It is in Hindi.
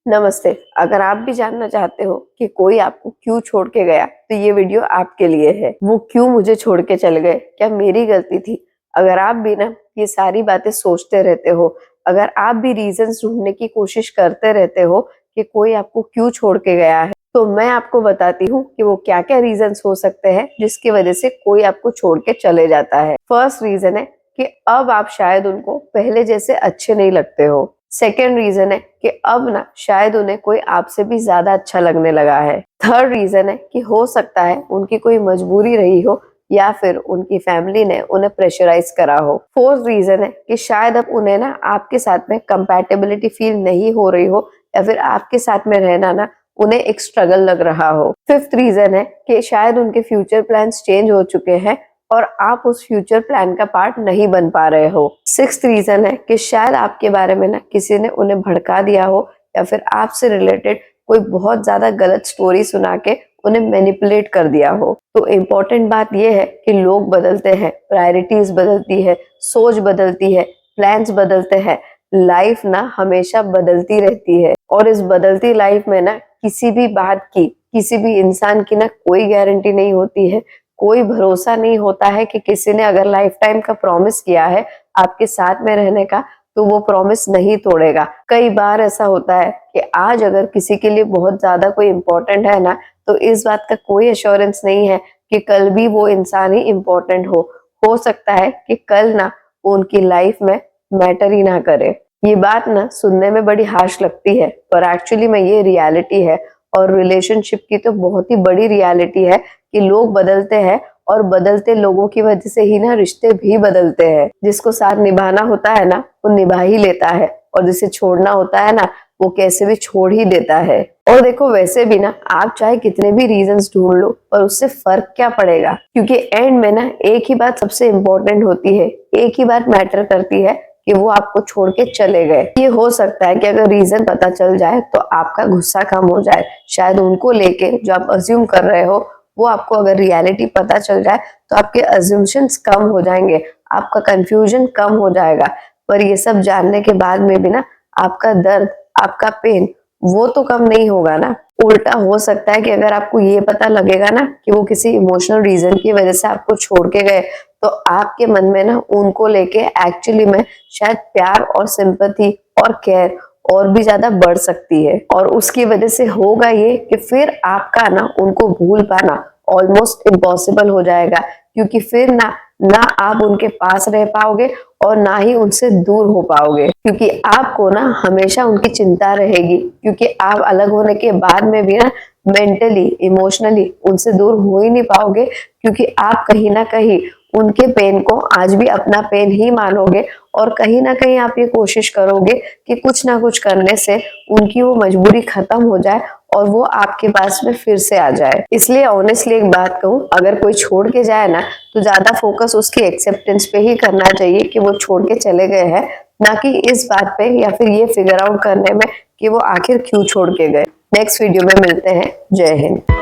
नमस्ते। अगर आप भी जानना चाहते हो कि कोई आपको क्यों छोड़ के गया तो ये वीडियो आपके लिए है। वो क्यों मुझे छोड़ के चले गए, क्या मेरी गलती थी? अगर आप भी ना ये सारी बातें सोचते रहते हो, अगर आप भी रीजंस ढूंढने की कोशिश करते रहते हो कि कोई आपको क्यों छोड़ के गया है, तो मैं आपको बताती हूँ कि वो क्या क्या रीजंस हो सकते हैं जिसकी वजह से कोई आपको छोड़ के चले जाता है। फर्स्ट रीजन है कि अब आप शायद उनको पहले जैसे अच्छे नहीं लगते हो। सेकेंड रीजन है कि अब ना शायद उन्हें कोई आपसे भी ज्यादा अच्छा लगने लगा है। थर्ड रीजन है कि हो सकता है उनकी कोई मजबूरी रही हो या फिर उनकी फैमिली ने उन्हें प्रेशराइज करा हो। फोर्थ रीजन है कि शायद अब उन्हें ना आपके साथ में कंपैटिबिलिटी फील नहीं हो रही हो या फिर आपके साथ में रहना ना उन्हें एक स्ट्रगल लग रहा हो। फिफ्थ रीजन है कि शायद उनके फ्यूचर प्लान्स चेंज हो चुके हैं और आप उस फ्यूचर प्लान का पार्ट नहीं बन पा रहे हो। सिक्स्थ रीजन है कि शायद आपके बारे में ना किसी ने उन्हें भड़का दिया हो या फिर आपसे रिलेटेड कोई बहुत ज्यादा गलत स्टोरी सुना के उन्हें मैनिपुलेट कर दिया हो। तो इम्पोर्टेंट बात यह है कि लोग बदलते हैं, प्रायोरिटीज बदलती है, सोच बदलती है, प्लान्स बदलते हैं, लाइफ ना हमेशा बदलती रहती है और इस बदलती लाइफ में ना किसी भी बात की, किसी भी इंसान की ना कोई गारंटी नहीं होती है। कोई भरोसा नहीं होता है कि किसी ने अगर लाइफ टाइम का प्रॉमिस किया है आपके साथ में रहने का तो वो प्रॉमिस नहीं तोड़ेगा। कई बार ऐसा होता है कि आज अगर किसी के लिए बहुत ज्यादा कोई इम्पोर्टेंट है ना, तो इस बात का कोई एश्योरेंस नहीं है कि कल भी वो इंसान ही इम्पोर्टेंट हो सकता है कि कल ना वो उनकी लाइफ में मैटर ही ना करे। ये बात ना सुनने में बड़ी हार्श लगती है पर एक्चुअली में ये रियलिटी है और रिलेशनशिप की तो बहुत ही बड़ी रियलिटी है कि लोग बदलते हैं और बदलते लोगों की वजह से ही ना रिश्ते भी बदलते हैं। जिसको साथ निभाना होता है ना वो निभा ही लेता है और जिसे छोड़ना होता है ना वो कैसे भी छोड़ ही देता है। और देखो वैसे भी ना आप चाहे कितने भी रीजंस ढूंढ लो पर उससे फर्क क्या पड़ेगा, क्योंकि एंड में ना एक ही बात सबसे इम्पोर्टेंट होती है, एक ही बात मैटर करती है कि वो आपको छोड़ के चले गए। ये हो सकता है कि अगर रीजन पता चल जाए तो आपका गुस्सा कम हो जाए, शायद उनको लेके जो आप अज्यूम कर रहे हो वो आपको अगर रियलिटी पता चल जाए तो आपके अज्यूमशंस कम हो जाएंगे, आपका कंफ्यूजन कम हो जाएगा। पर ये सब जानने के बाद में भी ना आपका दर्द, आपका पेन वो तो कम नहीं होगा ना। उल्टा हो सकता है कि अगर आपको ये पता लगेगा ना कि वो किसी इमोशनल रीजन की वजह से आपको छोड़ के गए तो आपके मन में ना उनको लेके एक्चुअली में शायद प्यार और सिंपैथी और केयर और भी ज्यादा बढ़ सकती है। और उसकी वजह से होगा ये कि फिर आपका ना उनको भूल पाना ऑलमोस्ट इम्पॉसिबल हो जाएगा, क्योंकि फिर ना आप उनके पास रह पाओगे और ना ही उनसे दूर हो पाओगे, क्योंकि आपको ना हमेशा उनकी चिंता रहेगी, क्योंकि आप अलग होने के बाद में भी ना मेंटली इमोशनली उनसे दूर हो ही नहीं पाओगे, क्योंकि आप कहीं ना कहीं उनके पेन को आज भी अपना पेन ही मानोगे और कहीं ना कहीं आप ये कोशिश करोगे कि कुछ ना कुछ करने से उनकी वो मजबूरी खत्म हो जाए और वो आपके पास में फिर से आ जाए। इसलिए ऑनेस्टली एक बात कहूँ, अगर कोई छोड़ के जाए ना तो ज्यादा फोकस उसकी एक्सेप्टेंस पे ही करना चाहिए कि वो छोड़ के चले गए हैं, ना कि इस बात पे या फिर ये फिगर आउट करने में कि वो आखिर क्यों छोड़ के गए। नेक्स्ट वीडियो में मिलते हैं। जय हिंद।